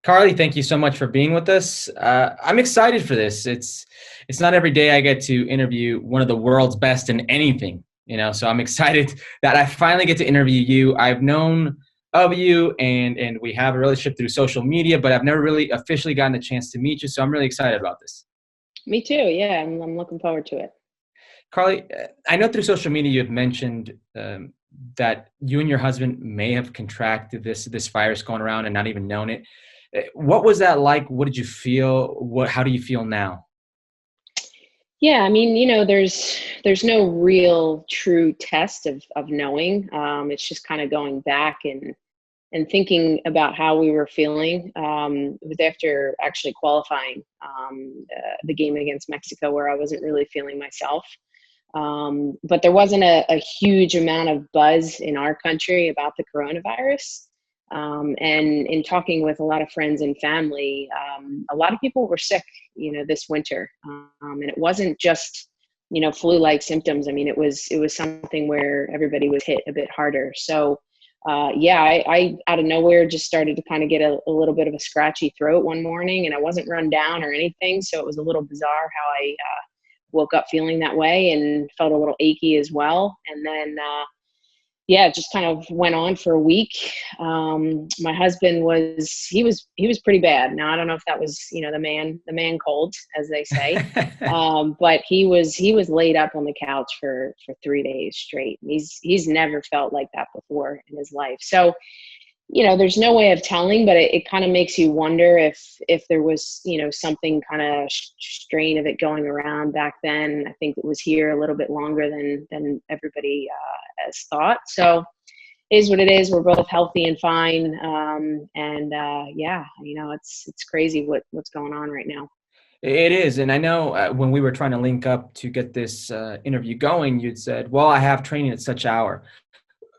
Carli, thank you so much for being with us. I'm excited for this. It's not every day I get to interview one of the world's best in anything, So I'm excited that I finally get to interview you. I've known of you, and we have a relationship through social media, but I've never really officially gotten a chance to meet you. So I'm really excited about this. Me too. Yeah, I'm looking forward to it. Carli, I know through social media you've mentioned that you and your husband may have contracted this virus going around and not even known it. What was that like? What did you feel? How do you feel now? Yeah, I mean, there's no real true test of knowing. It's just kind of going back and thinking about how we were feeling. It was after actually qualifying the game against Mexico, where I wasn't really feeling myself. But there wasn't a huge amount of buzz in our country about the coronavirus. And in talking with a lot of friends and family, a lot of people were sick, this winter. And it wasn't just, flu-like symptoms. I mean, it was something where everybody was hit a bit harder. So, yeah, I out of nowhere just started to kind of get a little bit of a scratchy throat one morning, and I wasn't run down or anything. So it was a little bizarre how I woke up feeling that way and felt a little achy as well. And then, yeah, it just kind of went on for a week. My husband he was pretty bad. Now, I don't know if that was, the man cold, as they say. But he was laid up on the couch for 3 days straight. He's never felt like that before in his life. So, there's no way of telling, but it kind of makes you wonder if there was, something kind of strain of it going around back then. I think it was here a little bit longer than everybody has thought. So it is what it is. We're both healthy and fine. And yeah, it's crazy what's going on right now. It is. And I know when we were trying to link up to get this interview going, you'd said, well, I have training at such hour.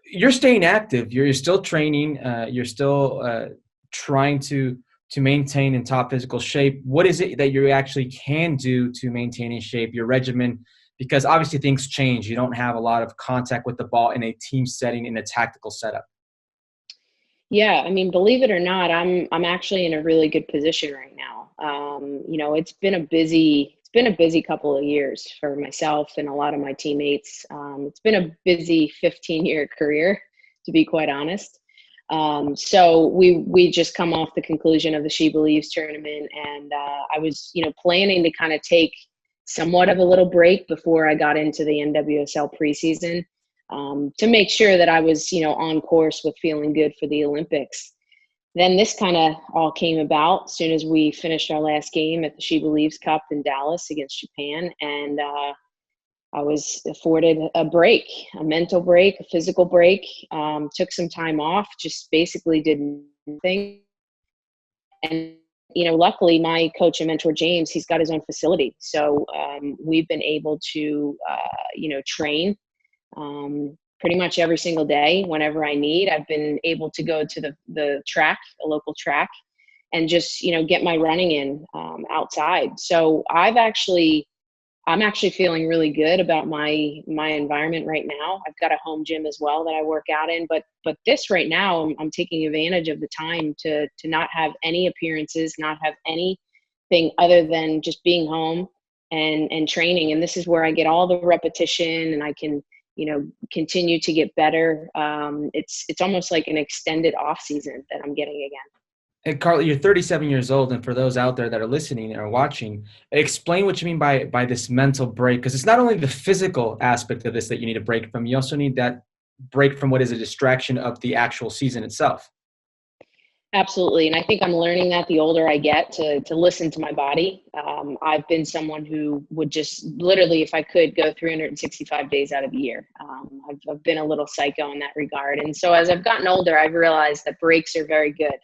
You're staying active. You're still training. You're still trying to maintain in top physical shape. What is it that you actually can do to maintain in shape? Your regimen, because obviously things change. You don't have a lot of contact with the ball in a team setting, in a tactical setup. Yeah, I mean, believe it or not, I'm actually in a really good position right now. It's been a busy couple of years for myself and a lot of my teammates. It's been a busy 15-year career, to be quite honest. So we just come off the conclusion of the She Believes tournament, and I was, planning to kind of take somewhat of a little break before I got into the NWSL preseason, to make sure that I was, on course with feeling good for the Olympics. Then this kind of all came about as soon as we finished our last game at the She Believes Cup in Dallas against Japan. And I was afforded a break, a mental break, a physical break, took some time off, just basically did nothing. And, luckily my coach and mentor, James, he's got his own facility. So we've been able to, train pretty much every single day whenever I need. I've been able to go to the track, a local track, and just, get my running in outside. So I'm actually feeling really good about my environment right now. I've got a home gym as well that I work out in, but this right now, I'm taking advantage of the time to not have any appearances, not have anything other than just being home and training. And this is where I get all the repetition, and I can, continue to get better. It's almost like an extended off season that I'm getting again. And Carli, you're 37 years old, and for those out there that are listening or watching, explain what you mean by this mental break, because it's not only the physical aspect of this that you need a break from. You also need that break from what is a distraction of the actual season itself. Absolutely. And I think I'm learning that the older I get to listen to my body. I've been someone who would just literally, if I could, go 365 days out of the year. I've been a little psycho in that regard. And so as I've gotten older, I've realized that breaks are very good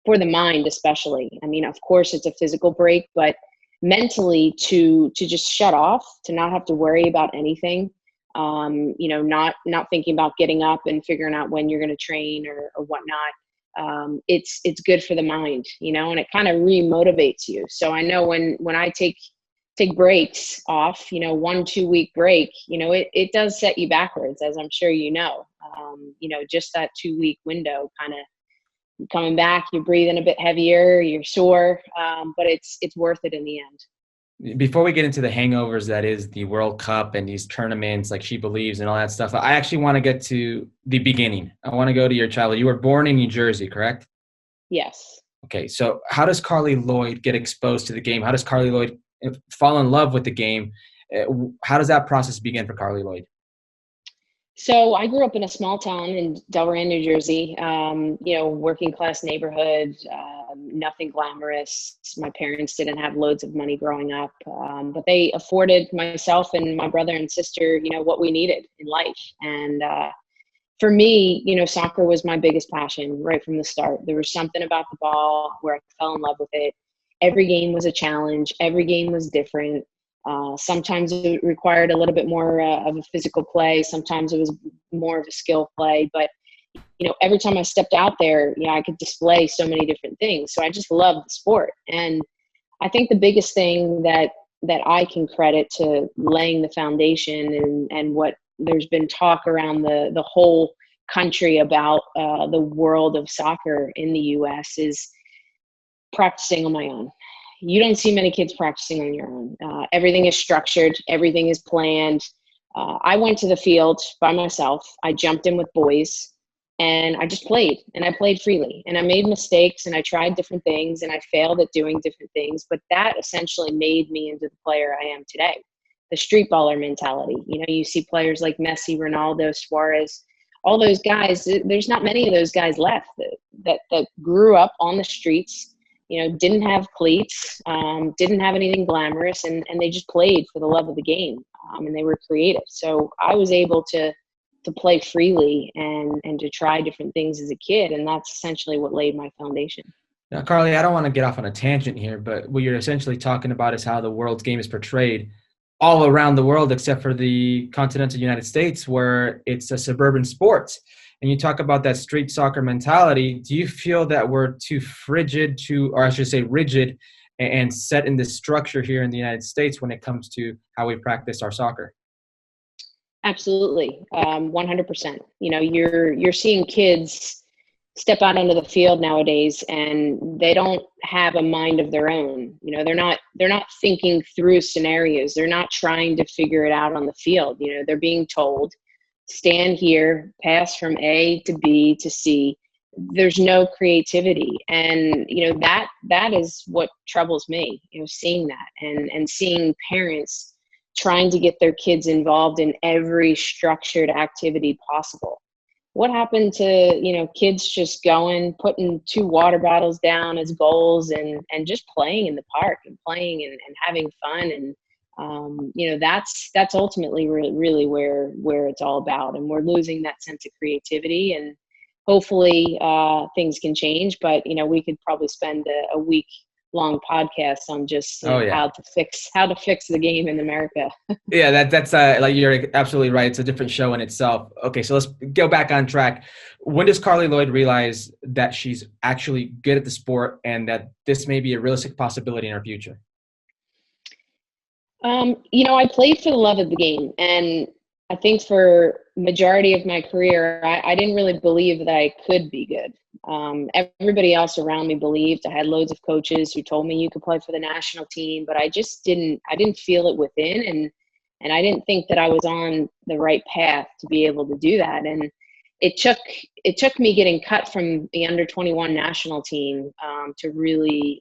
for the mind, especially. I mean, of course, it's a physical break, but mentally to just shut off, to not have to worry about anything. Not thinking about getting up and figuring out when you're going to train or whatnot. It's good for the mind, and it kind of re-motivates you. So I know when I take breaks off, 1-2 week break, it does set you backwards, as I'm sure just that 2 week window kind of coming back, you're breathing a bit heavier, you're sore, but it's worth it in the end. Before we get into the hangovers that is the World Cup and these tournaments like She Believes and all that stuff, I actually want to get to the beginning. I want to go to your childhood. You were born in New Jersey, correct? Yes. Okay, so how does Carli Lloyd get exposed to the game? How does Carli Lloyd fall in love with the game? How does that process begin for Carli Lloyd? So I grew up in a small town in Delran, New Jersey, working class neighborhood, nothing glamorous. My parents didn't have loads of money growing up, but they afforded myself and my brother and sister, what we needed in life. And for me, soccer was my biggest passion right from the start. There was something about the ball where I fell in love with it. Every game was a challenge. Every game was different. Sometimes it required a little bit more of a physical play. Sometimes it was more of a skill play. But, every time I stepped out there, I could display so many different things. So I just loved the sport. And I think the biggest thing that I can credit to laying the foundation and what there's been talk around the whole country about the world of soccer in the U.S. is practicing on my own. You don't see many kids practicing on your own. Everything is structured. Everything is planned. I went to the field by myself. I jumped in with boys and I just played, and I played freely, and I made mistakes and I tried different things and I failed at doing different things. But that essentially made me into the player I am today. The street baller mentality. You see players like Messi, Ronaldo, Suarez, all those guys. There's not many of those guys left that grew up on the streets, didn't have cleats, didn't have anything glamorous, and they just played for the love of the game, and they were creative. So I was able to play freely and to try different things as a kid, and that's essentially what laid my foundation. Now, Carli, I don't want to get off on a tangent here, but what you're essentially talking about is how the world's game is portrayed all around the world except for the continental United States, where it's a suburban sport. And you talk about that street soccer mentality. Do you feel that we're too rigid and set in this structure here in the United States when it comes to how we practice our soccer? Absolutely. 100%. You're seeing kids step out onto the field nowadays and they don't have a mind of their own. They're not thinking through scenarios. They're not trying to figure it out on the field. They're being told, stand here, pass from A to B to C. There's no creativity. And, that is what troubles me, seeing that and seeing parents trying to get their kids involved in every structured activity possible. What happened to, kids just going, putting 2 water bottles down as goals and just playing in the park and playing and having fun. And, that's ultimately really where it's all about. And we're losing that sense of creativity, and hopefully things can change, but, we could probably spend a week long podcast on just how to fix the game in America. Yeah, that's like, you're absolutely right. It's a different show in itself. Okay, so let's go back on track. When does Carli Lloyd realize that she's actually good at the sport and that this may be a realistic possibility in her future? I played for the love of the game, and I think for majority of my career, I didn't really believe that I could be good. Everybody else around me believed. I had loads of coaches who told me you could play for the national team, but I just didn't feel it within. And I didn't think that I was on the right path to be able to do that. And it took me getting cut from the under 21 national team, to really,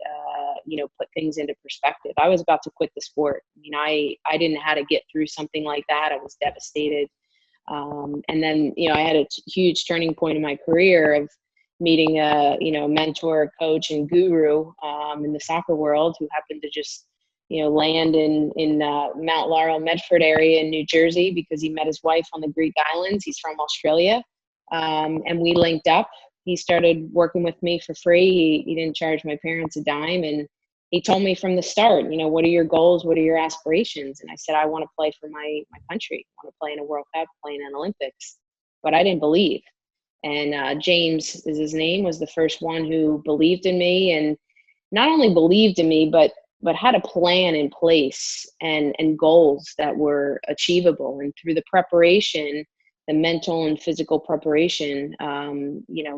put things into perspective. I was about to quit the sport. I didn't know how to get through something like that. I was devastated. And then, I had a huge turning point in my career of meeting a mentor, coach, and guru in the soccer world, who happened to just land in Mount Laurel, Medford area in New Jersey, because he met his wife on the Greek islands. He's from Australia, and we linked up. He started working with me for free. He didn't charge my parents a dime, and he told me from the start, what are your goals? What are your aspirations? And I said, I want to play for my country. I want to play in a World Cup, play in an Olympics. But I didn't believe. And James is his name, was the first one who believed in me, and not only believed in me, but had a plan in place and goals that were achievable. And through the preparation, mental and physical preparation,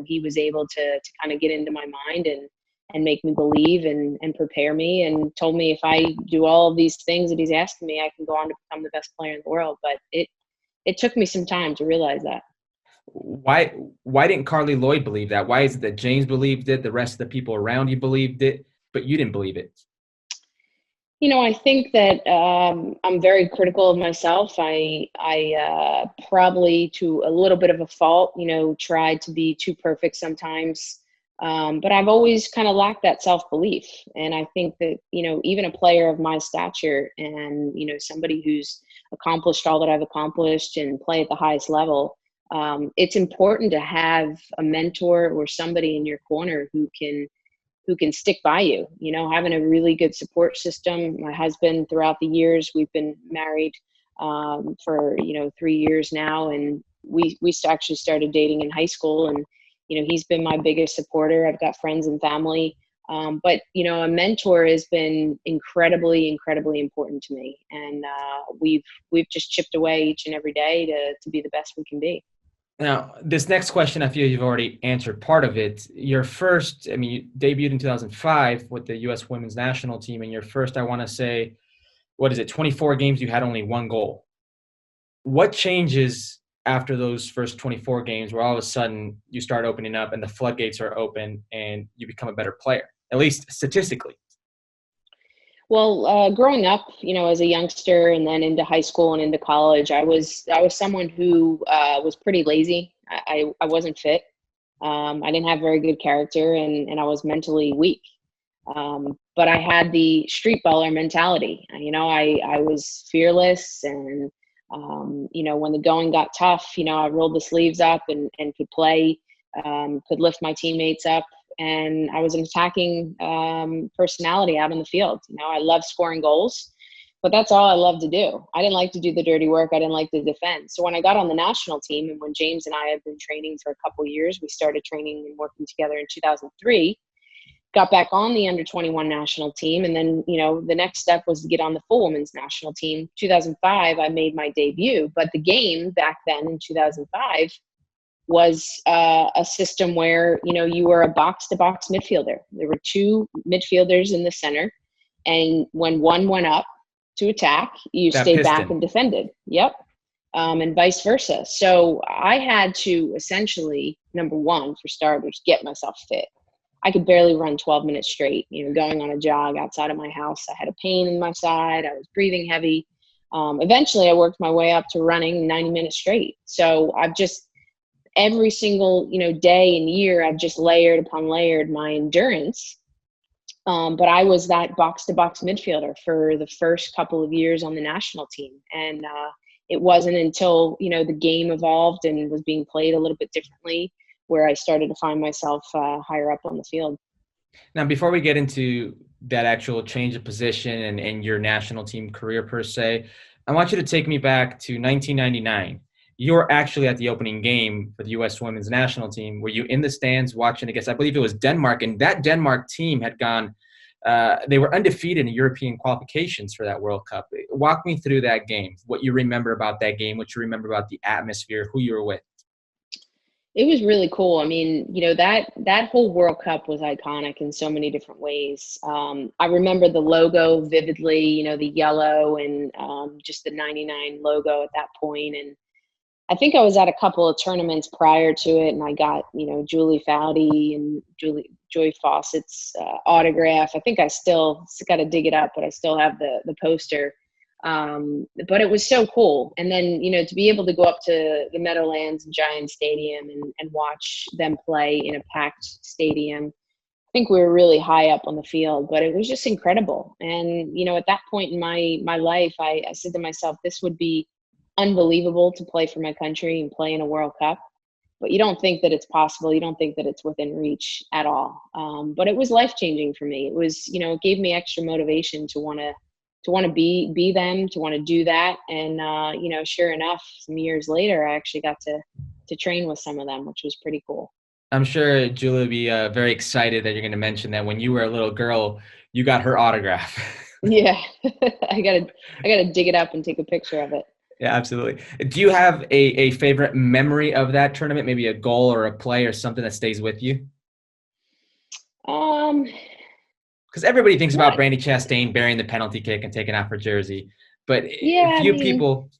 he was able to kind of get into my mind and make me believe and prepare me, and told me if I do all of these things that he's asking me, I can go on to become the best player in the world. But it took me some time to realize that. Why didn't Carli Lloyd believe that? Why is it that James believed it, the rest of the people around you believed it, but you didn't believe it? I think that I'm very critical of myself. I probably, to a little bit of a fault, tried to be too perfect sometimes. But I've always kind of lacked that self-belief. And I think that, even a player of my stature and, somebody who's accomplished all that I've accomplished and play at the highest level, it's important to have a mentor or somebody in your corner who can stick by you, having a really good support system. My husband, throughout the years, we've been married for, 3 years now. And we actually started dating in high school, and, he's been my biggest supporter. I've got friends and family. But, a mentor has been incredibly, incredibly important to me. And we've just chipped away each and every day to be the best we can be. Now, this next question, I feel you've already answered part of it. You debuted in 2005 with the U.S. Women's National Team, and your first, I want to say, 24 games, you had only one goal. What changes after those first 24 games where all of a sudden you start opening up and the floodgates are open and you become a better player, at least statistically? Well, growing up, as a youngster and then into high school and into college, I was someone who was pretty lazy. I wasn't fit. I didn't have very good character, and I was mentally weak. But I had the street baller mentality. I was fearless, and when the going got tough, I rolled the sleeves up and could play, could lift my teammates up. And I was an attacking personality out on the field. I love scoring goals, but that's all I love to do. I didn't like to do the dirty work. I didn't like to defend. So when I got on the national team, and when James and I had been training for a couple of years, we started training and working together in 2003, got back on the under 21 national team. And then, the next step was to get on the full women's national team. 2005, I made my debut, but the game back then in 2005 was a system where, you were a box-to-box midfielder. There were two midfielders in the center, and when one went up to attack, you stayed back and defended. Yep. And vice versa. So I had to essentially, number one, for starters, get myself fit. I could barely run 12 minutes straight, going on a jog outside of my house. I had a pain in my side. I was breathing heavy. Eventually, I worked my way up to running 90 minutes straight. So every single, day and year, I've just layered upon layered my endurance. But I was that box-to-box midfielder for the first couple of years on the national team. And it wasn't until, the game evolved and was being played a little bit differently where I started to find myself higher up on the field. Now, before we get into that actual change of position and your national team career per se, I want you to take me back to 1999. You were actually at the opening game for the U.S. Women's National Team. Were you in the stands watching against, I believe it was Denmark, and that Denmark team had gone, they were undefeated in European qualifications for that World Cup. Walk me through that game, what you remember about that game, what you remember about the atmosphere, who you were with. It was really cool. That whole World Cup was iconic in so many different ways. I remember the logo vividly, the yellow and just the 99 logo at that point. And I think I was at a couple of tournaments prior to it, and I got, Julie Foudy and Joy Fawcett's autograph. I think I still got to dig it up, but I still have the poster. But it was so cool. And then, to be able to go up to the Meadowlands Giant Stadium and watch them play in a packed stadium. I think we were really high up on the field, but it was just incredible. And, at that point in my life, I said to myself, this would be unbelievable to play for my country and play in a World Cup, but you don't think that it's possible. You don't think that it's within reach at all. But it was life-changing for me. It was, it gave me extra motivation to want to be them, to want to do that. And, sure enough, some years later, I actually got to train with some of them, which was pretty cool. I'm sure Julie will be very excited that you're going to mention that when you were a little girl, you got her autograph. Yeah, I gotta dig it up and take a picture of it. Yeah, absolutely. Do you have a favorite memory of that tournament? Maybe a goal or a play or something that stays with you? Um, Because everybody thinks about not, Brandi Chastain burying the penalty kick and taking off her jersey, but yeah, I few mean, people.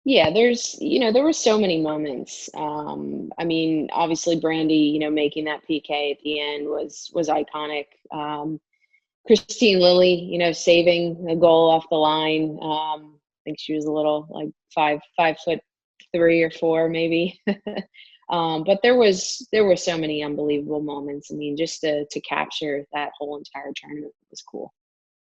yeah, there were so many moments. I mean, obviously Brandy, making that PK at the end was iconic. Christine Lilly, saving a goal off the line. I think she was a little like 5'3" or 5'4" maybe. But there were so many unbelievable moments. I mean, just to capture that whole entire tournament was cool.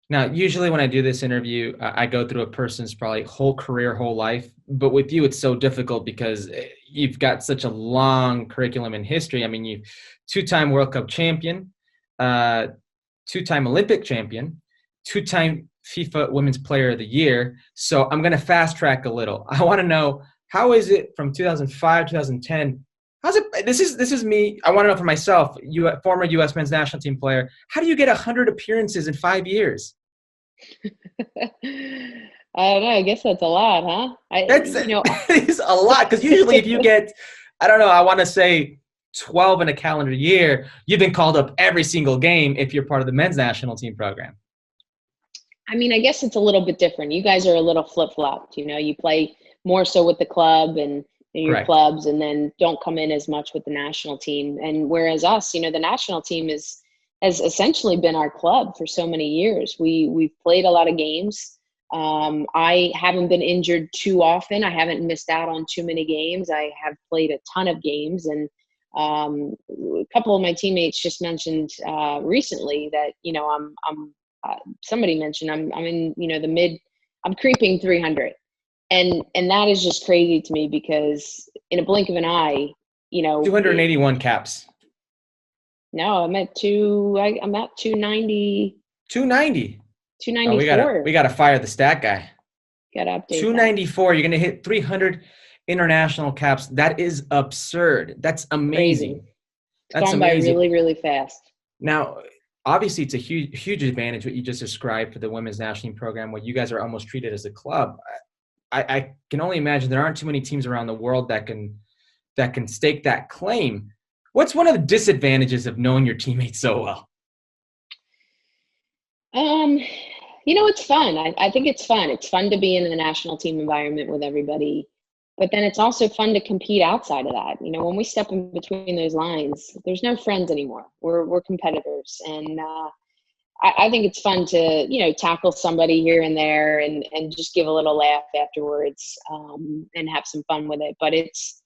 Now, usually when I do this interview, I go through a person's probably whole career, whole life. But with you, it's so difficult because you've got such a long curriculum in history. I mean, you two-time World Cup champion, uh, two-time Olympic champion, two-time FIFA Women's Player of the Year. So I'm going to fast track a little. I want to know, how is it from 2005, 2010? How's it? This is me. I want to know for myself. You, former U.S. men's national team player. How do you get 100 appearances in 5 years? I don't know. I guess that's a lot, huh? That is a lot, because usually if you get, I don't know, I want to say 12 in a calendar year, you've been called up every single game if you're part of the men's national team program. I mean, I guess it's a little bit different. You guys are a little flip-flopped. You play more so with the club and your Correct. clubs, and then don't come in as much with the national team. And whereas us, the national team has essentially been our club for so many years. We've played a lot of games. I haven't been injured too often. I haven't missed out on too many games. I have played a ton of games, and a couple of my teammates just mentioned recently that somebody mentioned I'm in the mid. I'm creeping 300, and that is just crazy to me because in a blink of an eye, 281 caps. no, I'm at I'm at 290. 290. Oh, we 294. gotta fire the stat guy. Got to update that. 294. You're gonna hit 300 international caps. That is absurd. That's amazing. Crazy. It's That's gone by amazing. really, really fast. Now, obviously, it's a huge advantage what you just described for the women's national team program, where you guys are almost treated as a club. I can only imagine there aren't too many teams around the world that can stake that claim. What's one of the disadvantages of knowing your teammates so well? It's fun. I think it's fun. It's fun to be in the national team environment with everybody, but then it's also fun to compete outside of that. When we step in between those lines, there's no friends anymore. We're competitors, and I think it's fun to tackle somebody here and there and just give a little laugh afterwards, and have some fun with it. But it's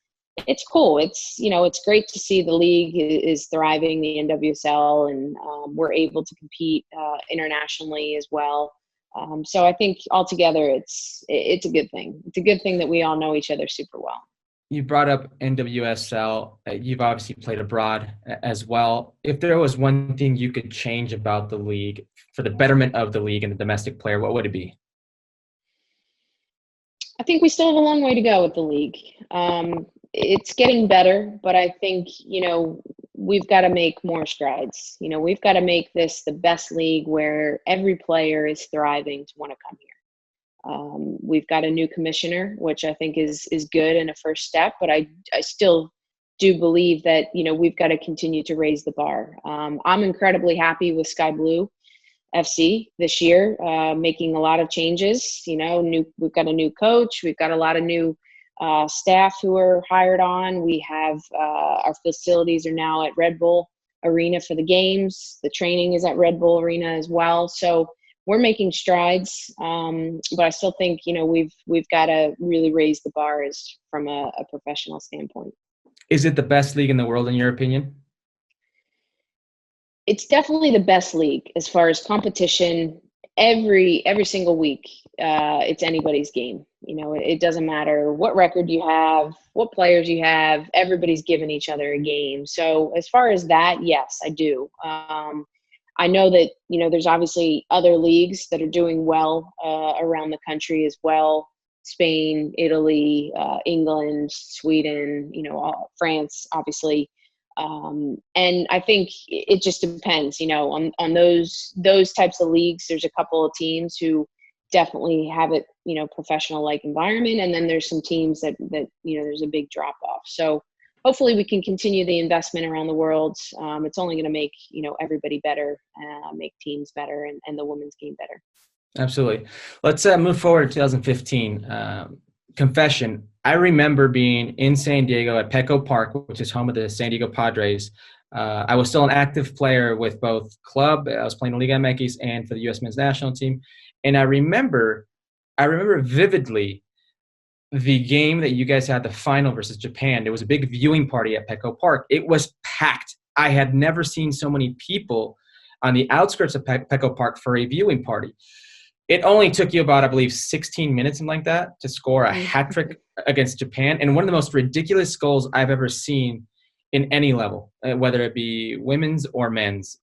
cool. It's great to see the league is thriving, the NWSL, and we're able to compete internationally as well. So I think altogether it's a good thing. It's a good thing that we all know each other super well. You brought up NWSL. You've obviously played abroad as well. If there was one thing you could change about the league for the betterment of the league and the domestic player, what would it be? I think we still have a long way to go with the league. It's getting better, but I think, we've got to make more strides. We've got to make this the best league where every player is thriving to want to come here. We've got a new commissioner, which I think is good and a first step, but I still do believe that, we've got to continue to raise the bar. I'm incredibly happy with Sky Blue FC this year, making a lot of changes. We've got a new coach. We've got a lot of new staff who are hired on. We have our facilities are now at Red Bull Arena for the games. The training is at Red Bull Arena as well. So we're making strides, but I still think we've got to really raise the bar from a professional standpoint. Is it the best league in the world in your opinion? It's definitely the best league as far as competition. Every single week, it's anybody's game. It doesn't matter what record you have, what players you have. Everybody's giving each other a game. So as far as that, yes, I do. I know that there's obviously other leagues that are doing well around the country as well. Spain, Italy, England, Sweden, France, obviously. And I think it just depends, on those types of leagues. There's a couple of teams who definitely have it, professional like environment. And then there's some teams that, there's a big drop off. So hopefully we can continue the investment around the world. It's only going to make, everybody better, make teams better, and the women's game better. Absolutely. Let's move forward to 2015. Confession. I remember being in San Diego at Petco Park, which is home of the San Diego Padres. I was still an active player with both club. I was playing Liga MX and for the U.S. men's national team. And I remember vividly the game that you guys had, the final versus Japan. There was a big viewing party at Petco Park. It was packed. I had never seen so many people on the outskirts of Petco Park for a viewing party. It only took you about, I believe, 16 minutes, something like that, to score a hat trick against Japan. And one of the most ridiculous goals I've ever seen in any level, whether it be women's or men's.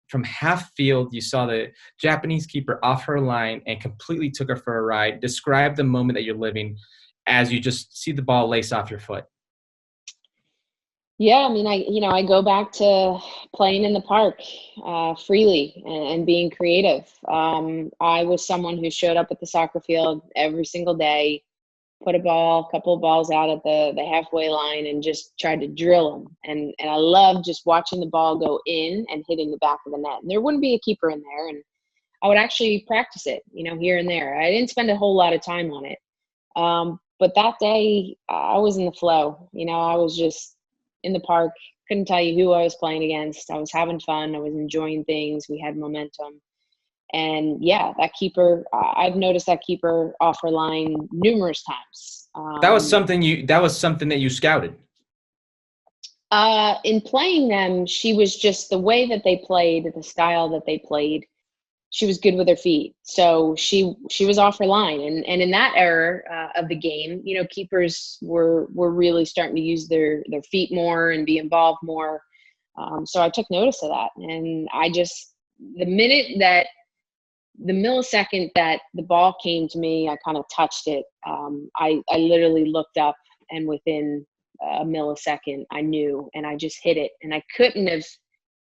From half field, you saw the Japanese keeper off her line and completely took her for a ride. Describe the moment that you're living as you just see the ball lace off your foot. Yeah, I mean, I go back to playing in the park freely and being creative. I was someone who showed up at the soccer field every single day, put a couple of balls out at the halfway line, and just tried to drill them. And I loved just watching the ball go in and hitting the back of the net. And there wouldn't be a keeper in there, and I would actually practice it, here and there. I didn't spend a whole lot of time on it. But that day, I was in the flow. I was just in the park, couldn't tell you who I was playing against. I was having fun. I was enjoying things. We had momentum. And yeah, that keeper, I've noticed that keeper off her line numerous times. That was something that you scouted. In playing them, she was just the way that they played, the style that they played. She was good with her feet. So she was off her line. And in that era of the game, keepers were really starting to use their feet more and be involved more. So I took notice of that. And the millisecond that the ball came to me, I kind of touched it. I literally looked up, and within a millisecond, I knew, and I just hit it. And I couldn't have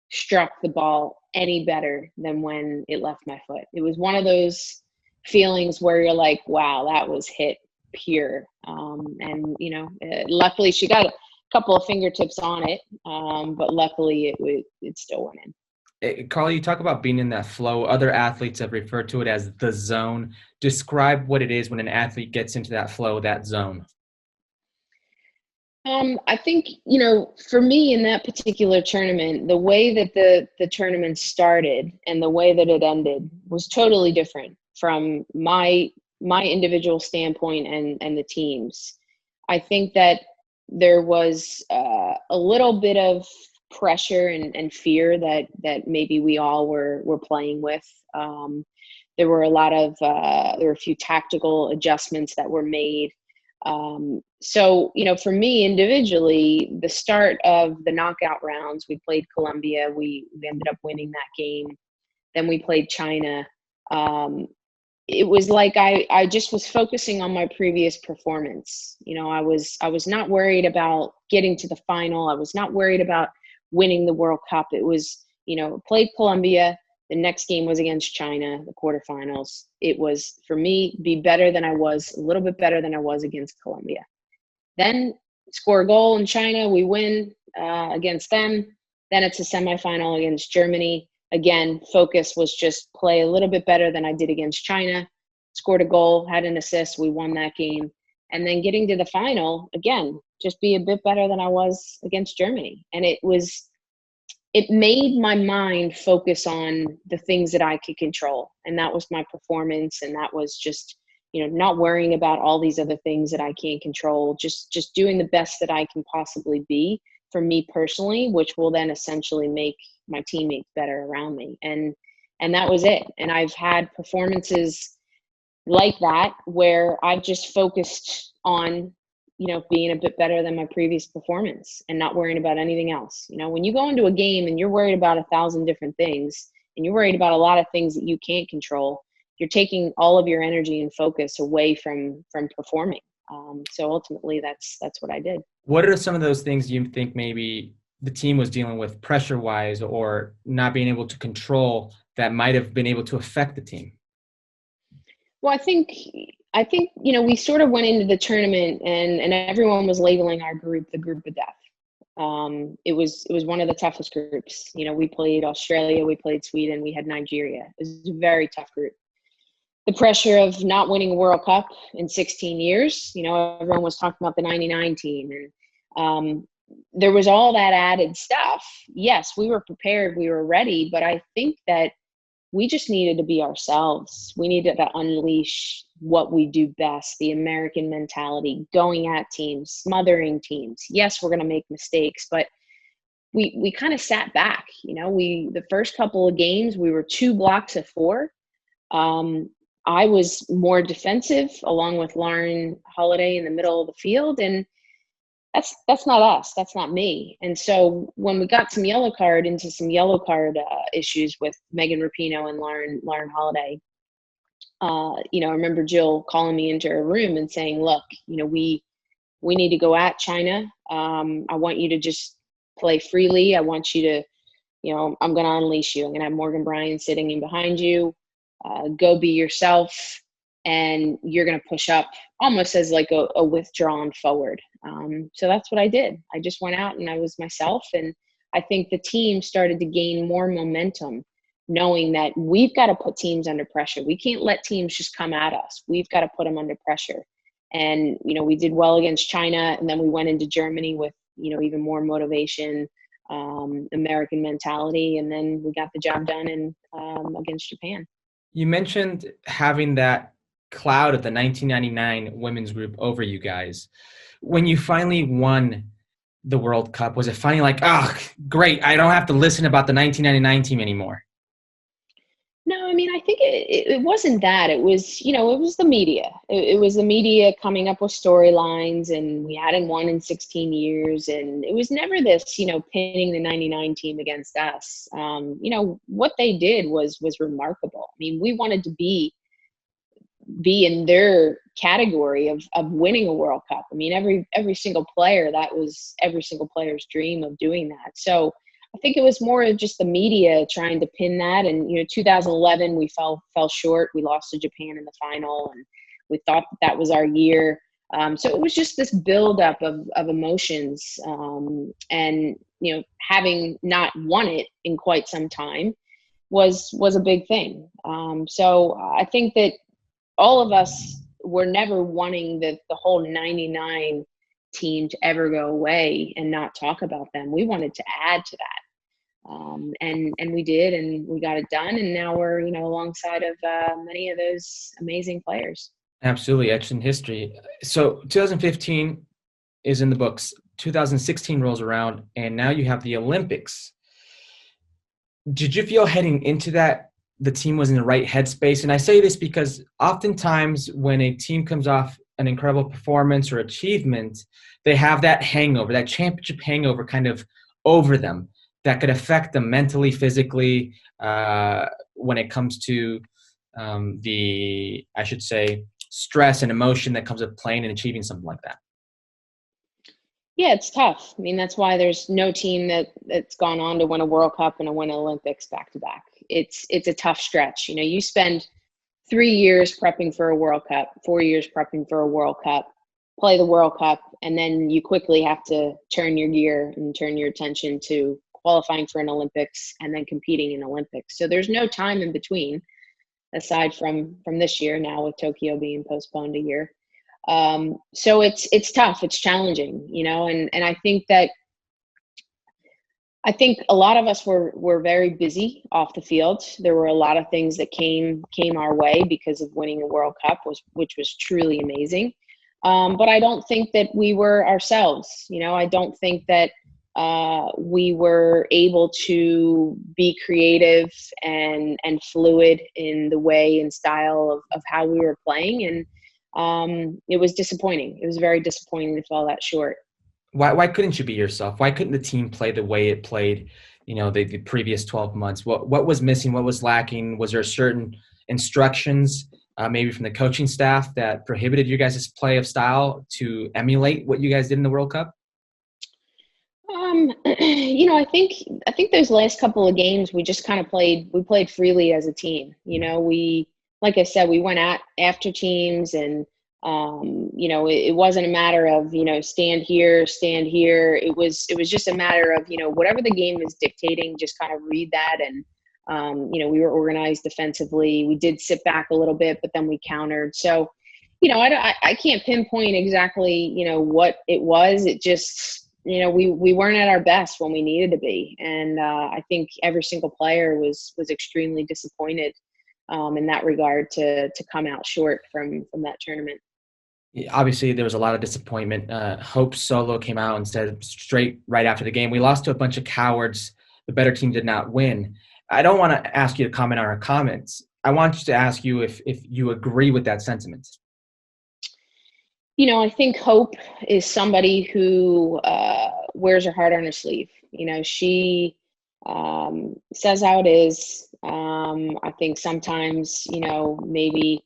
struck the ball any better than when it left my foot. It was one of those feelings where you're like, wow, that was hit pure. Luckily she got a couple of fingertips on it, but luckily it still went in. Carli, you talk about being in that flow. Other athletes have referred to it as the zone. Describe what it is when an athlete gets into that flow, that zone. I think, for me in that particular tournament, the way that the tournament started and the way that it ended was totally different from my individual standpoint and the team's. I think that there was a little bit of pressure and fear that maybe we all were playing with. There were a few tactical adjustments that were made. So, for me individually, the start of the knockout rounds, we played Colombia. We ended up winning that game. Then we played China. It was like I just was focusing on my previous performance. I was not worried about getting to the final. I was not worried about winning the World Cup. It was, played Colombia. The next game was against China, the quarterfinals. It was, for me, a little bit better than I was against Colombia. Then score a goal in China, we win against them. Then it's a semifinal against Germany. Again, focus was just play a little bit better than I did against China. Scored a goal, had an assist, we won that game. And then getting to the final, again, just be a bit better than I was against Germany. And it made my mind focus on the things that I could control. And that was my performance. And that was just, not worrying about all these other things that I can't control, just doing the best that I can possibly be for me personally, which will then essentially make my teammates better around me. And that was it. And I've had performances like that where I've just focused on, being a bit better than my previous performance and not worrying about anything else. When you go into a game and you're worried about 1,000 different things and you're worried about a lot of things that you can't control, you're taking all of your energy and focus away from performing. So ultimately that's what I did. What are some of those things you think maybe the team was dealing with pressure wise or not being able to control that might have been able to affect the team? Well, I think we sort of went into the tournament, and everyone was labeling our group the group of death. It was one of the toughest groups. We played Australia, we played Sweden, we had Nigeria. It was a very tough group. The pressure of not winning a World Cup in 16 years. Everyone was talking about the '99 team, and there was all that added stuff. Yes, we were prepared, we were ready, but I think that we just needed to be ourselves. We needed to unleash what we do best, the American mentality, going at teams, smothering teams. Yes, we're going to make mistakes, but we kind of sat back. The first couple of games, we were 2 blocks of 4. I was more defensive along with Lauren Holiday in the middle of the field, and that's not us. That's not me. And so when we got into some yellow card issues with Megan Rapinoe and Lauren Holiday, I remember Jill calling me into her room and saying, "Look, we need to go at China. I want you to just play freely. I want you to, I'm going to unleash you. I'm going to have Morgan Bryan sitting in behind you. Go be yourself, and you're going to push up almost as like a withdrawn forward." So that's what I did. I just went out and I was myself. And I think the team started to gain more momentum, knowing that we've got to put teams under pressure. We can't let teams just come at us. We've got to put them under pressure. And, we did well against China, and then we went into Germany with, even more motivation, American mentality, and then we got the job done against Japan. You mentioned having that cloud of the 1999 women's group over you guys. When you finally won the World Cup, was it finally like, oh, great, I don't have to listen about the 1999 team anymore? No, I think it wasn't that. It was, it was the media. It was the media coming up with storylines, and we hadn't won in 16 years. And it was never this, pinning the 99 team against us. What they did was remarkable. We wanted to be in their category of winning a World Cup. Every single player, that was every single player's dream of doing that. So I think it was more of just the media trying to pin that. And, 2011, we fell short. We lost to Japan in the final, and we thought that was our year. So it was just this buildup of emotions. And, having not won it in quite some time was a big thing. So I think that all of us were never wanting the whole 99 team to ever go away and not talk about them. We wanted to add to that. And we did, and we got it done. And now we're, alongside of many of those amazing players. Absolutely, etched in history. So 2015 is in the books. 2016 rolls around, and now you have the Olympics. Did you feel heading into that the team was in the right headspace? And I say this because oftentimes when a team comes off an incredible performance or achievement, they have that hangover, that championship hangover kind of over them that could affect them mentally, physically, when it comes to stress and emotion that comes with playing and achieving something like that. Yeah, it's tough. That's why there's no team that's gone on to win a World Cup and to win Olympics back to back. It's a tough stretch. You spend 3 years prepping for a World Cup, 4 years prepping for a World Cup, play the World Cup, and then you quickly have to turn your gear and turn your attention to qualifying for an Olympics and then competing in Olympics. So there's no time in between, aside from this year now with Tokyo being postponed a year. So it's tough. It's challenging, and I think a lot of us were very busy off the field. There were a lot of things that came our way because of winning a World Cup, which was truly amazing. But I don't think that we were ourselves. I don't think that we were able to be creative and fluid in the way and style of how we were playing. And it was disappointing. It was very disappointing to fall that short. Why couldn't you be yourself? Why couldn't the team play the way it played, the previous 12 months? What was missing? What was lacking? Was there certain instructions, maybe from the coaching staff, that prohibited you guys' play of style to emulate what you guys did in the World Cup? I think those last couple of games we just kind of played freely as a team. We like I said, we went after teams, and it wasn't a matter of, stand here, stand here. It was just a matter of, whatever the game is dictating, just kind of read that. And we were organized defensively. We did sit back a little bit, but then we countered. So, I can't pinpoint exactly, what it was. It just, we weren't at our best when we needed to be. And I think every single player was extremely disappointed in that regard to come out short from that tournament. Obviously, there was a lot of disappointment. Hope Solo came out and said straight right after the game, "We lost to a bunch of cowards. The better team did not win." I don't want to ask you to comment on our comments. I want you to ask you if you agree with that sentiment. I think Hope is somebody who wears her heart on her sleeve. She says how it is. I think sometimes, maybe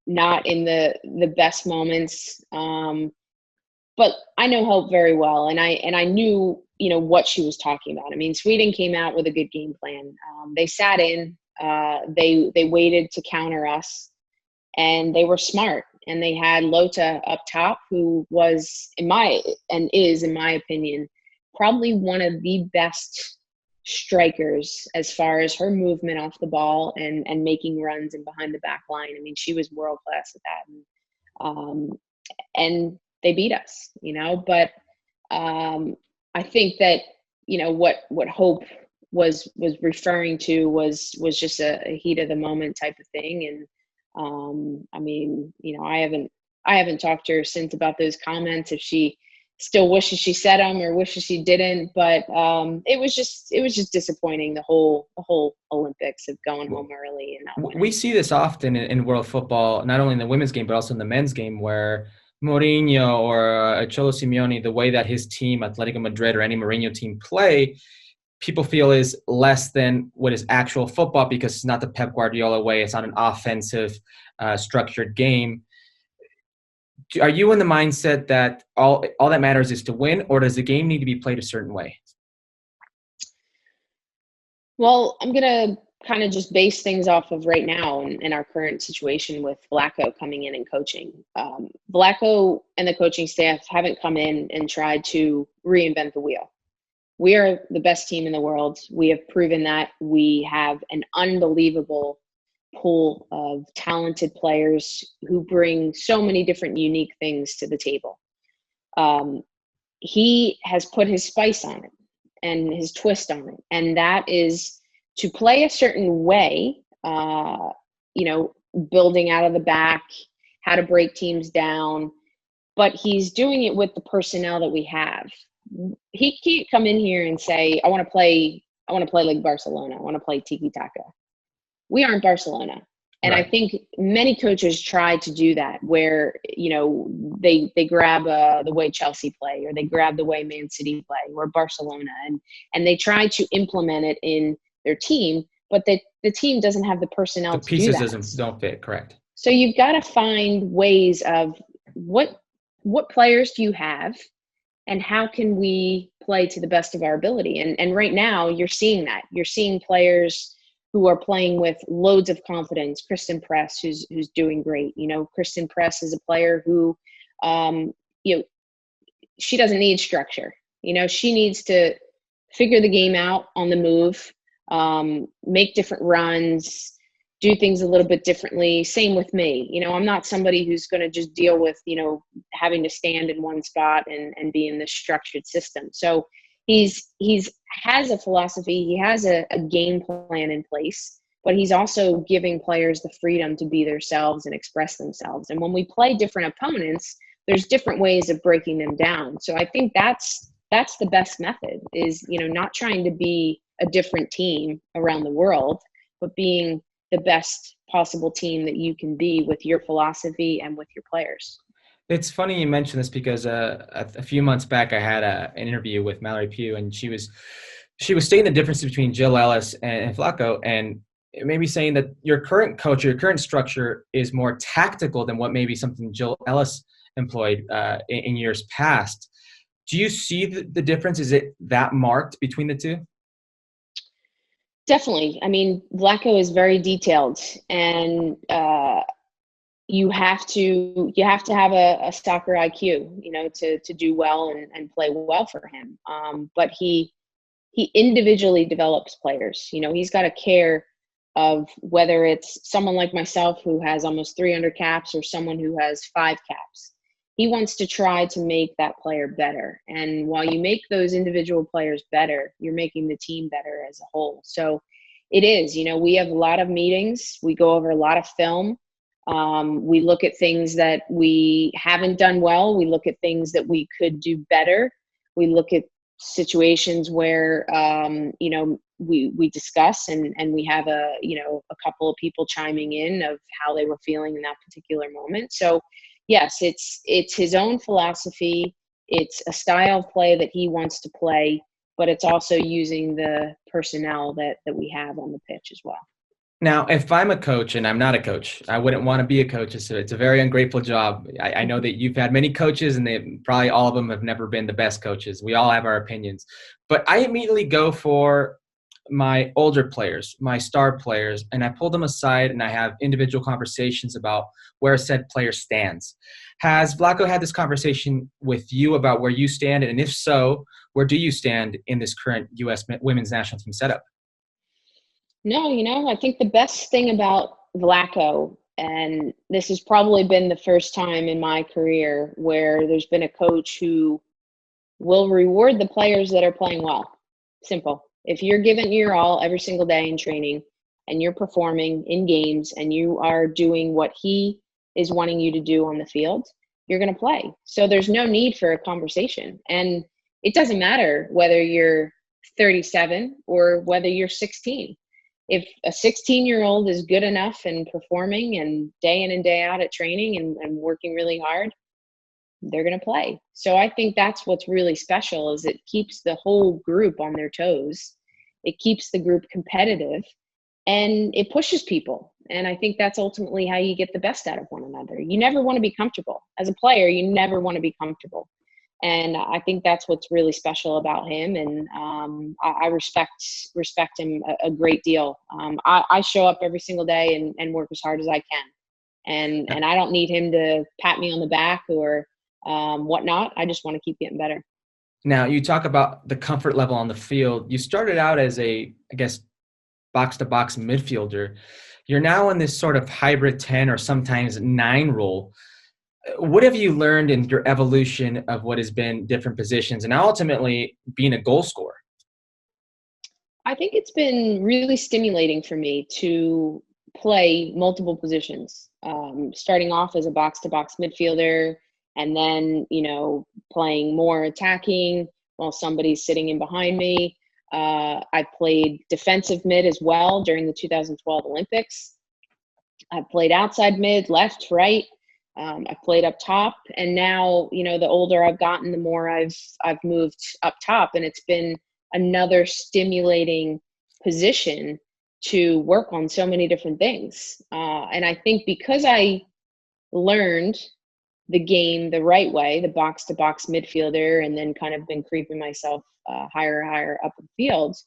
not in the best moments. But I know Hope very well, and I knew, what she was talking about. I mean, Sweden came out with a good game plan. They sat in, they waited to counter us, and they were smart. And they had Lota up top, who was, in my opinion, probably one of the best strikers as far as her movement off the ball and making runs and behind the back line. I mean, she was world class at that. And they beat us, but I think that, what Hope was referring to was just a heat of the moment type of thing. And I mean, I haven't talked to her since about those comments, if she still wishes she said them or wishes she didn't, but it was just disappointing, the whole Olympics, of going home early and not winning. We see this often in world football, not only in the women's game but also in the men's game, where Mourinho or Cholo Simeone, the way that his team, Atletico Madrid or any Mourinho team, play, people feel is less than what is actual football, because it's not the Pep Guardiola way. It's not an offensive, structured game. Are you in the mindset that all that matters is to win, or does the game need to be played a certain way? Well, I'm going to kind of just base things off of right now in our current situation with Vlatko coming in and coaching. Vlatko and the coaching staff haven't come in and tried to reinvent the wheel. We are the best team in the world. We have proven that. We have an unbelievable pool of talented players who bring so many different unique things to the table. He has put his spice on it and his twist on it, and that is to play a certain way, building out of the back, how to break teams down, but he's doing it with the personnel that we have. He can't come in here and say, I want to play like Barcelona. I want to play tiki-taka. We aren't Barcelona. And right. I think many coaches try to do that, where, they grab the way Chelsea play, or they grab the way Man City play, or Barcelona, and they try to implement it in their team, but the team doesn't have the personnel to do that. The pieces don't fit, correct. So you've got to find ways of what players do you have, and how can we play to the best of our ability? And right now you're seeing that. You're seeing players who are playing with loads of confidence. Kristen Press, who's doing great. Kristen Press is a player who, she doesn't need structure. She needs to figure the game out on the move, make different runs, do things a little bit differently. Same with me. I'm not somebody who's going to just deal with, having to stand in one spot and be in this structured system. So he's has a philosophy. He has a game plan in place, but he's also giving players the freedom to be themselves and express themselves. And when we play different opponents, there's different ways of breaking them down. So I think that's the best method, is, not trying to be a different team around the world, but being the best possible team that you can be with your philosophy and with your players. It's funny you mentioned this, because a few months back I had an interview with Mallory Pugh, and she was stating the difference between Jill Ellis and Vlatko, and maybe saying that your current coach, your current structure is more tactical than what maybe something Jill Ellis employed in years past. Do you see the difference? Is it that marked between the two? Definitely. I mean, Vlatko is very detailed, and you have to have a soccer IQ, to do well and play well for him. But he individually develops players. He's got a care of whether it's someone like myself who has almost 300 caps or someone who has 5 caps. He wants to try to make that player better. And while you make those individual players better, you're making the team better as a whole. So it is, we have a lot of meetings. We go over a lot of film. We look at things that we haven't done well. We look at things that we could do better. We look at situations where, we discuss and we have a couple of people chiming in of how they were feeling in that particular moment. So yes, it's his own philosophy. It's a style of play that he wants to play, but it's also using the personnel that we have on the pitch as well. Now, if I'm a coach and I'm not a coach, I wouldn't want to be a coach. It's a very ungrateful job. I know that you've had many coaches and probably all of them have never been the best coaches. We all have our opinions. But I immediately go for my older players, my star players, and I pull them aside and I have individual conversations about where said player stands. Has Vlatko had this conversation with you about where you stand? And if so, where do you stand in this current U.S. women's national team setup? No, I think the best thing about Vlatko, and this has probably been the first time in my career where there's been a coach who will reward the players that are playing well. Simple. If you're giving your all every single day in training and you're performing in games and you are doing what he is wanting you to do on the field, you're going to play. So there's no need for a conversation. And it doesn't matter whether you're 37 or whether you're 16. If a 16-year-old is good enough and performing and day in and day out at training and working really hard, they're going to play. So I think that's what's really special is it keeps the whole group on their toes. It keeps the group competitive and it pushes people. And I think that's ultimately how you get the best out of one another. You never want to be comfortable. As a player, you never want to be comfortable. And I think that's what's really special about him. And I respect him a great deal. I show up every single day and work as hard as I can. And I don't need him to pat me on the back or whatnot. I just want to keep getting better. Now, you talk about the comfort level on the field. You started out as box-to-box midfielder. You're now in this sort of hybrid 10 or sometimes 9 role. What have you learned in your evolution of what has been different positions and ultimately being a goal scorer? I think it's been really stimulating for me to play multiple positions, starting off as a box-to-box midfielder and then, playing more attacking while somebody's sitting in behind me. I played defensive mid as well during the 2012 Olympics. I played outside mid, left, right. I played up top, and now, the older I've gotten, the more I've moved up top, and it's been another stimulating position to work on so many different things. And I think because I learned the game the right way, the box-to-box midfielder, and then kind of been creeping myself higher and higher up the field,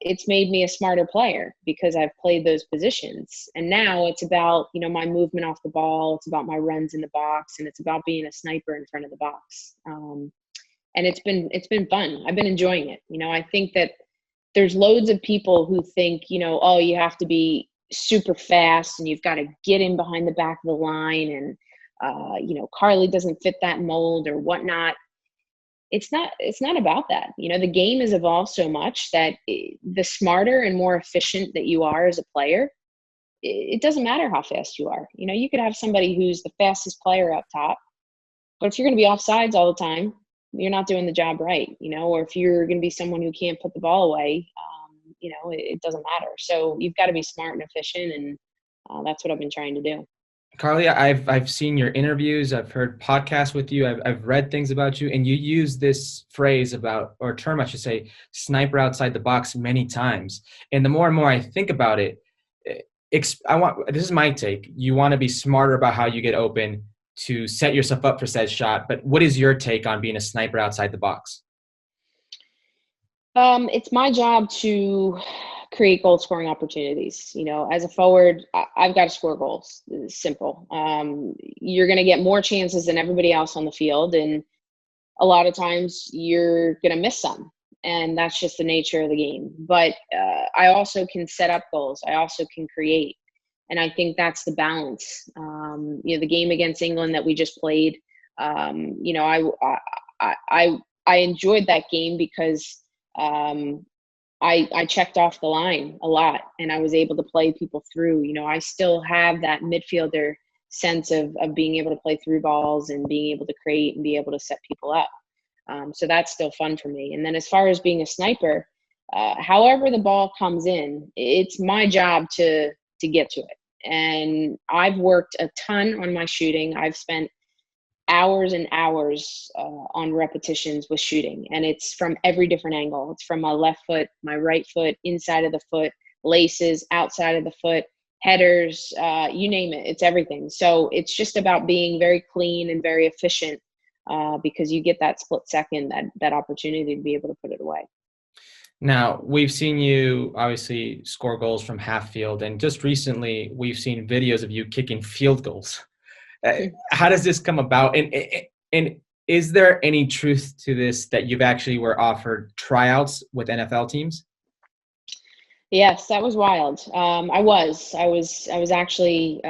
it's made me a smarter player because I've played those positions. And now it's about, my movement off the ball. It's about my runs in the box, and it's about being a sniper in front of the box. And it's been fun. I've been enjoying it. I think that there's loads of people who think, oh, you have to be super fast and you've got to get in behind the back of the line. And, Carli doesn't fit that mold or whatnot. It's not about that. The game has evolved so much that the smarter and more efficient that you are as a player, it doesn't matter how fast you are. You could have somebody who's the fastest player up top, but if you're going to be offsides all the time, you're not doing the job right, or if you're going to be someone who can't put the ball away, it doesn't matter. So you've got to be smart and efficient. And that's what I've been trying to do. Carli, I've seen your interviews. I've heard podcasts with you. I've read things about you, and you use this phrase or term, I should say, sniper outside the box many times. And the more and more I think about it, this is my take. You want to be smarter about how you get open to set yourself up for said shot. But what is your take on being a sniper outside the box? It's my job to create goal scoring opportunities. As a forward, I've got to score goals. It's simple. You're going to get more chances than everybody else on the field. And a lot of times you're going to miss some. And that's just the nature of the game. But I also can set up goals. I also can create. And I think that's the balance. The game against England that we just played, I enjoyed that game because I checked off the line a lot, and I was able to play people through. I still have that midfielder sense of being able to play through balls and being able to create and be able to set people up. So that's still fun for me. And then as far as being a sniper, however the ball comes in, it's my job to get to it. And I've worked a ton on my shooting. I've spent hours and hours on repetitions with shooting, and it's from every different angle. It's from my left foot, my right foot, inside of the foot, laces, outside of the foot, headers, you name it. It's everything. So it's just about being very clean and very efficient because you get that split second, that opportunity to be able to put it away. Now, we've seen you obviously score goals from half field, and just recently we've seen videos of you kicking field goals. How does this come about? And is there any truth to this that you've actually were offered tryouts with NFL teams? Yes, that was wild. I was actually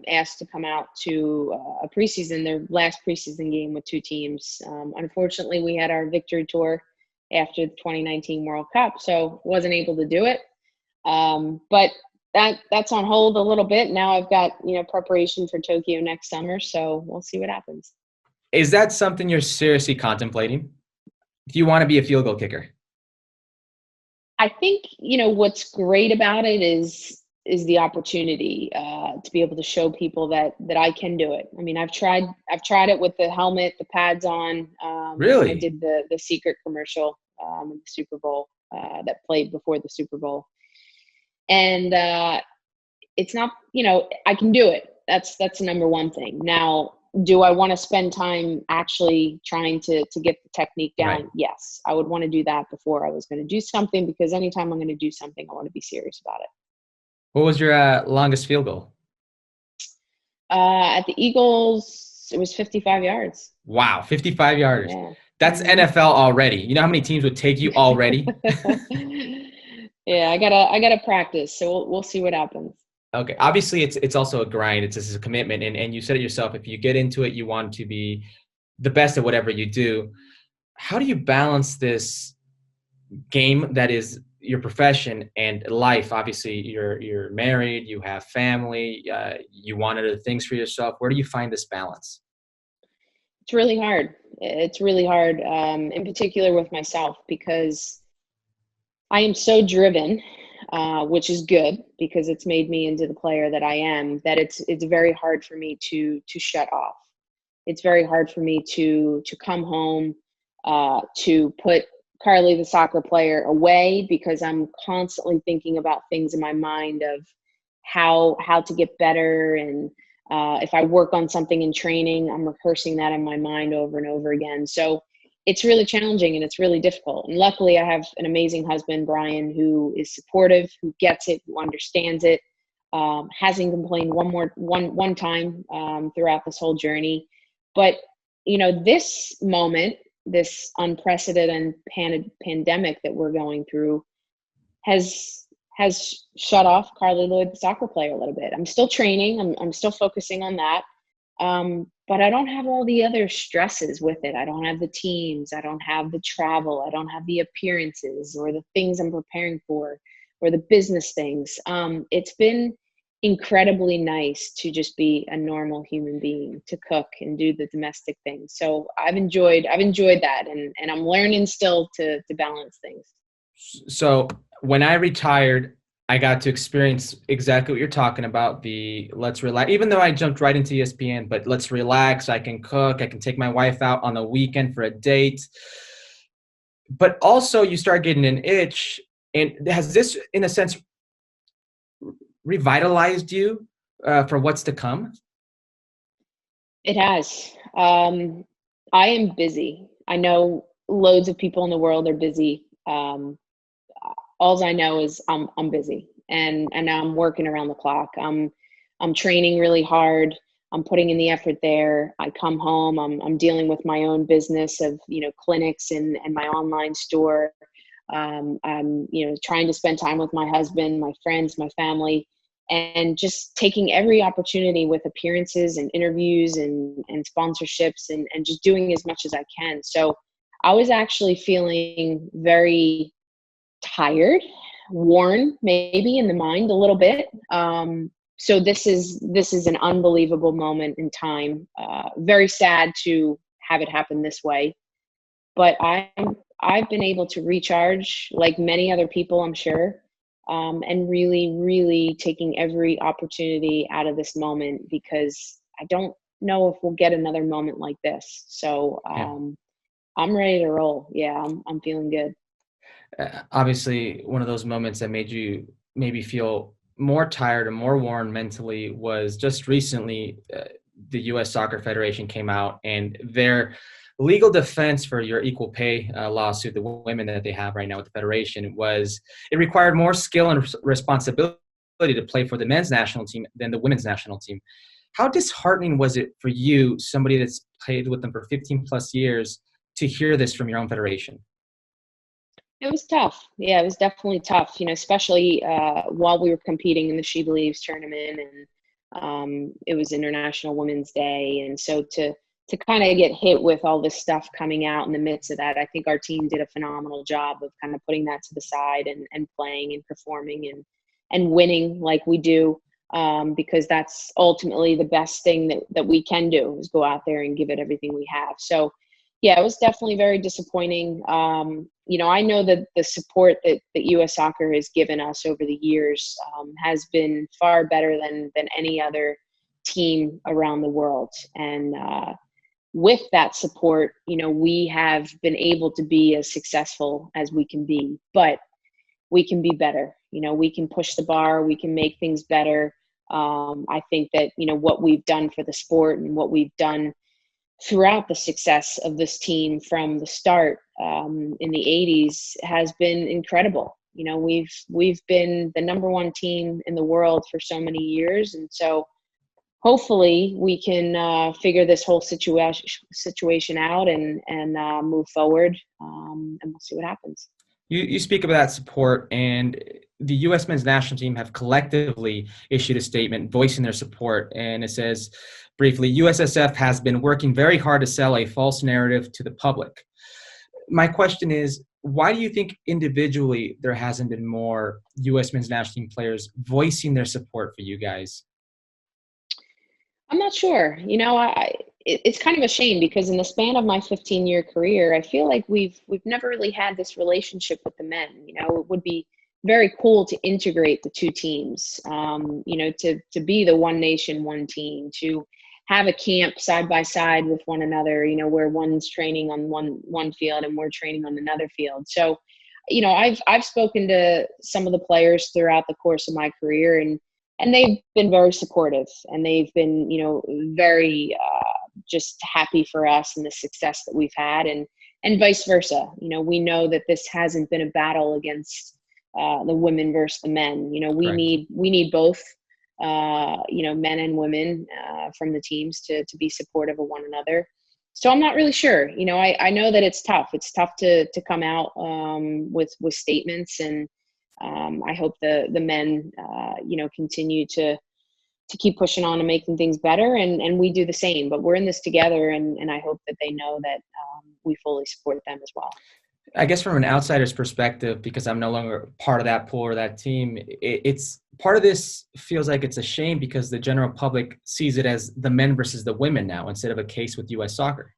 asked to come out to their last preseason game with two teams. Unfortunately, we had our victory tour after the 2019 World Cup, so wasn't able to do it. But that's on hold a little bit. Now I've got, preparation for Tokyo next summer, so we'll see what happens. Is that something you're seriously contemplating? Do you want to be a field goal kicker? I think, what's great about it is the opportunity to be able to show people that I can do it. I mean, I've tried it with the helmet, the pads on. Really? I did the secret commercial in the Super Bowl that played before the Super Bowl. And it's not, I can do it. That's the number one thing. Now, do I want to spend time actually trying to get the technique down? Right. Yes, I would want to do that before I was going to do something, because anytime I'm going to do something, I want to be serious about it. What was your longest field goal? At the Eagles, it was 55 yards. Wow, 55 yards. Yeah. That's NFL already. You know how many teams would take you already? Yeah, I gotta practice. So we'll see what happens. Okay. Obviously, it's also a grind. It's a commitment. And you said it yourself. If you get into it, you want to be the best at whatever you do. How do you balance this game that is your profession and life? Obviously, you're married, you have family, you want other things for yourself. Where do you find this balance? It's really hard. It's really hard, in particular with myself, because I am so driven, which is good because it's made me into the player that I am, that it's very hard for me to shut off. It's very hard for me to come home, to put Carli, the soccer player, away, because I'm constantly thinking about things in my mind of how to get better. And if I work on something in training, I'm rehearsing that in my mind over and over again. So it's really challenging and it's really difficult. And luckily I have an amazing husband, Brian, who is supportive, who gets it, who understands it, hasn't complained one time throughout this whole journey. But, this moment, this unprecedented pandemic that we're going through has shut off Carli Lloyd, the soccer player, a little bit. I'm still training. I'm still focusing on that. But I don't have all the other stresses with it. I don't have the teams. I don't have the travel. I don't have the appearances or the things I'm preparing for or the business things. It's been incredibly nice to just be a normal human being, to cook and do the domestic things. So I've enjoyed that. And I'm learning still to balance things. So when I retired, I got to experience exactly what you're talking about, the let's relax. Even though I jumped right into ESPN, but let's relax. I can cook. I can take my wife out on the weekend for a date. But also you start getting an itch. And has this, in a sense, revitalized you for what's to come? It has. I am busy. I know loads of people in the world are busy. all I know is I'm busy, and I'm working around the clock. I'm training really hard. I'm putting in the effort there. I come home, I'm dealing with my own business of, clinics and my online store. I'm, trying to spend time with my husband, my friends, my family, and just taking every opportunity with appearances and interviews and sponsorships and just doing as much as I can. So I was actually feeling very tired, worn, maybe in the mind a little bit. So this is an unbelievable moment in time. Very sad to have it happen this way, but I've been able to recharge like many other people, I'm sure, and really, really taking every opportunity out of this moment, because I don't know if we'll get another moment like this. So I'm ready to roll. Yeah, I'm feeling good. Obviously, one of those moments that made you maybe feel more tired and more worn mentally was just recently. The U.S. Soccer Federation came out, and their legal defense for your equal pay lawsuit, the women that they have right now with the federation, was it required more skill and responsibility to play for the men's national team than the women's national team. How disheartening was it for you, somebody that's played with them for 15 plus years, to hear this from your own federation? It was tough. Yeah, it was definitely tough, especially while we were competing in the She Believes tournament, and it was International Women's Day. And so to kind of get hit with all this stuff coming out in the midst of that, I think our team did a phenomenal job of kind of putting that to the side and playing and performing and winning like we do, because that's ultimately the best thing that we can do, is go out there and give it everything we have. So yeah, it was definitely very disappointing. I know that the support that U.S. Soccer has given us over the years has been far better than any other team around the world. And with that support, we have been able to be as successful as we can be, but we can be better. We can push the bar, we can make things better. I think that, what we've done for the sport and what we've done throughout the success of this team from the start in the 80s has been incredible. We've been the number one team in the world for so many years. And so hopefully we can figure this whole situation out and move forward, and we'll see what happens. You speak about that support, and the U.S. men's national team have collectively issued a statement voicing their support. And it says, briefly, USSF has been working very hard to sell a false narrative to the public. My question is, why do you think individually there hasn't been more U.S. men's national team players voicing their support for you guys? I'm not sure. It's kind of a shame, because in the span of my 15-year career, I feel like we've never really had this relationship with the men. It would be very cool to integrate the two teams, to be the one nation, one team, to have a camp side by side with one another, where one's training on one field and we're training on another field. So, I've spoken to some of the players throughout the course of my career, and they've been very supportive, and they've been, very just happy for us and the success that we've had, and vice versa. We know that this hasn't been a battle against the women versus the men. We need both, men and women from the teams to be supportive of one another. So I'm not really sure. I know that it's tough. It's tough to come out with statements, and I hope the men, continue to keep pushing on and making things better, and we do the same. But we're in this together, and I hope that they know that we fully support them as well. I guess from an outsider's perspective, because I'm no longer part of that pool or that team, it's part of this feels like it's a shame because the general public sees it as the men versus the women now instead of a case with U.S. Soccer.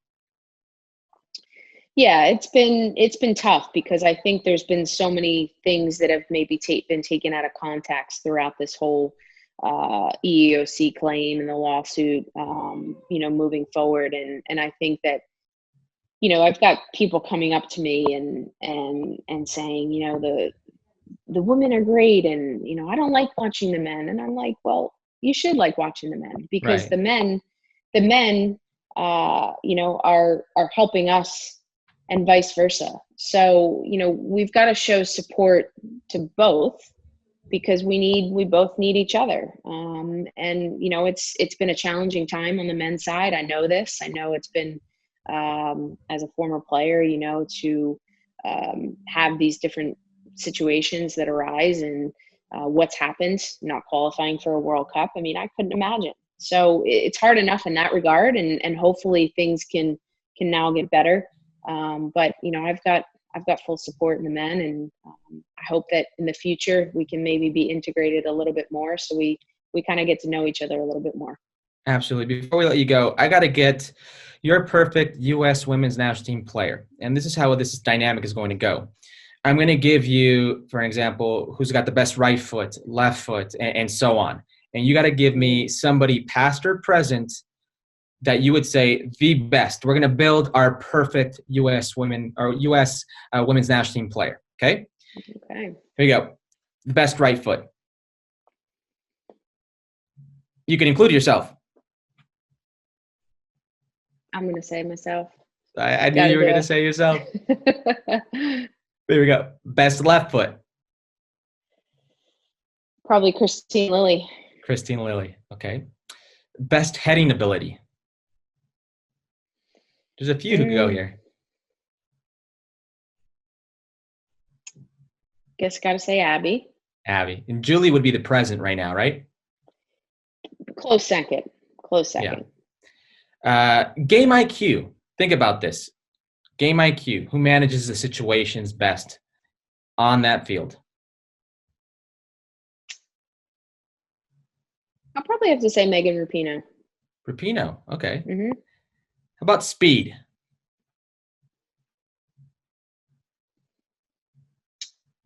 Yeah, it's been tough, because I think there's been so many things that have maybe been taken out of context throughout this whole EEOC claim and the lawsuit, moving forward. And I think that, I've got people coming up to me and saying, the women are great, and, I don't like watching the men. And I'm like, well, you should like watching the men, because Right. the men, are helping us and vice versa. So, we've got to show support to both, because we both need each other. And it's been a challenging time on the men's side. I know this. I know it's been, as a former player, to have these different situations that arise, and what's happened, not qualifying for a World Cup. I mean, I couldn't imagine. So it's hard enough in that regard, and hopefully things can now get better. But I've got full support in the men, and I hope that in the future we can maybe be integrated a little bit more, so we kind of get to know each other a little bit more. Absolutely. Before we let you go, I got to get your perfect U.S. women's national team player, and this is how this dynamic is going to go. I'm going to give you, for an example, who's got the best right foot, left foot, and so on. And you got to give me somebody past or present that you would say the best. We're going to build our perfect U.S. women's national team player. Okay? Okay. Here you go. The best right foot. You can include yourself. I'm going to say myself. I knew you were going to say yourself. There we go. Best left foot. Probably Christine Lilly. Christine Lilly. Okay. Best heading ability. There's a few who can go here. Guess got to say Abby. Abby. And Julie would be the present right now, right? Close second. Yeah. Game IQ. Think about this. Game IQ. Who manages the situations best on that field? I'll probably have to say Megan Rapinoe. Rapinoe. Okay. Mm-hmm. How about speed?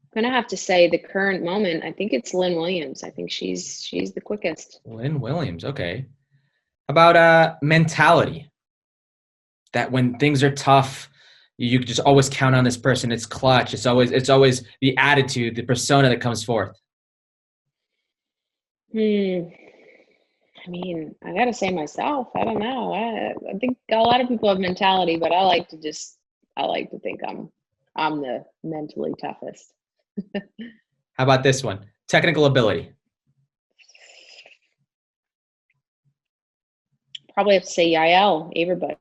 I'm gonna have to say the current moment. I think it's Lynn Williams. I think she's the quickest. Lynn Williams. Okay. How about mentality? That when things are tough, you just always count on this person. It's clutch. It's always the attitude, the persona that comes forth. I mean, I gotta say myself. I don't know. I think a lot of people have mentality, but I like to think I'm the mentally toughest. How about this one? Technical ability. Probably have to say Yael Averbuch.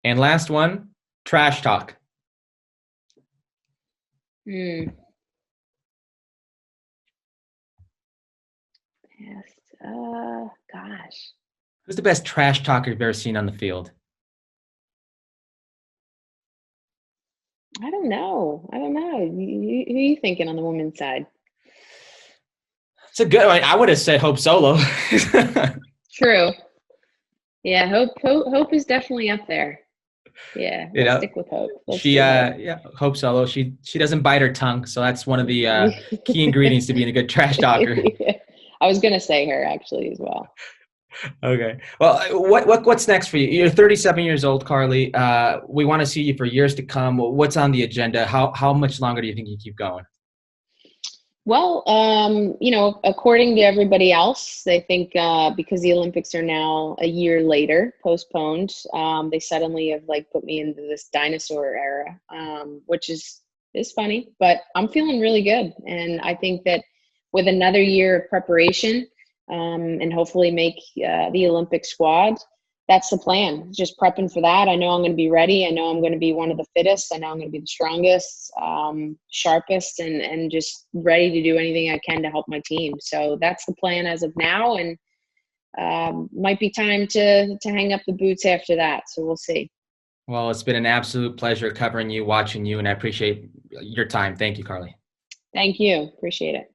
And last one, trash talk. Yes. Gosh. Who's the best trash talker you've ever seen on the field? I don't know. Who are you thinking on the women's side? It's a good one. I would have said Hope Solo. True. Yeah, Hope is definitely up there. Yeah, let's stick with Hope. Hope Solo. She doesn't bite her tongue, so that's one of the key ingredients to being a good trash talker. Yeah. I was gonna say her actually as well. Okay. Well, what's next for you? You're 37 years old, Carli. We want to see you for years to come. What's on the agenda? How much longer do you think you keep going? Well, according to everybody else, they think because the Olympics are now a year later, postponed, they suddenly have put me into this dinosaur era, which is funny, but I'm feeling really good. And I think that with another year of preparation, and hopefully make the Olympic squad, that's the plan. Just prepping for that. I know I'm going to be ready. I know I'm going to be one of the fittest. I know I'm going to be the strongest, sharpest, and just ready to do anything I can to help my team. So that's the plan as of now, and might be time to hang up the boots after that. So we'll see. Well, it's been an absolute pleasure covering you, watching you, and I appreciate your time. Thank you, Carli. Thank you. Appreciate it.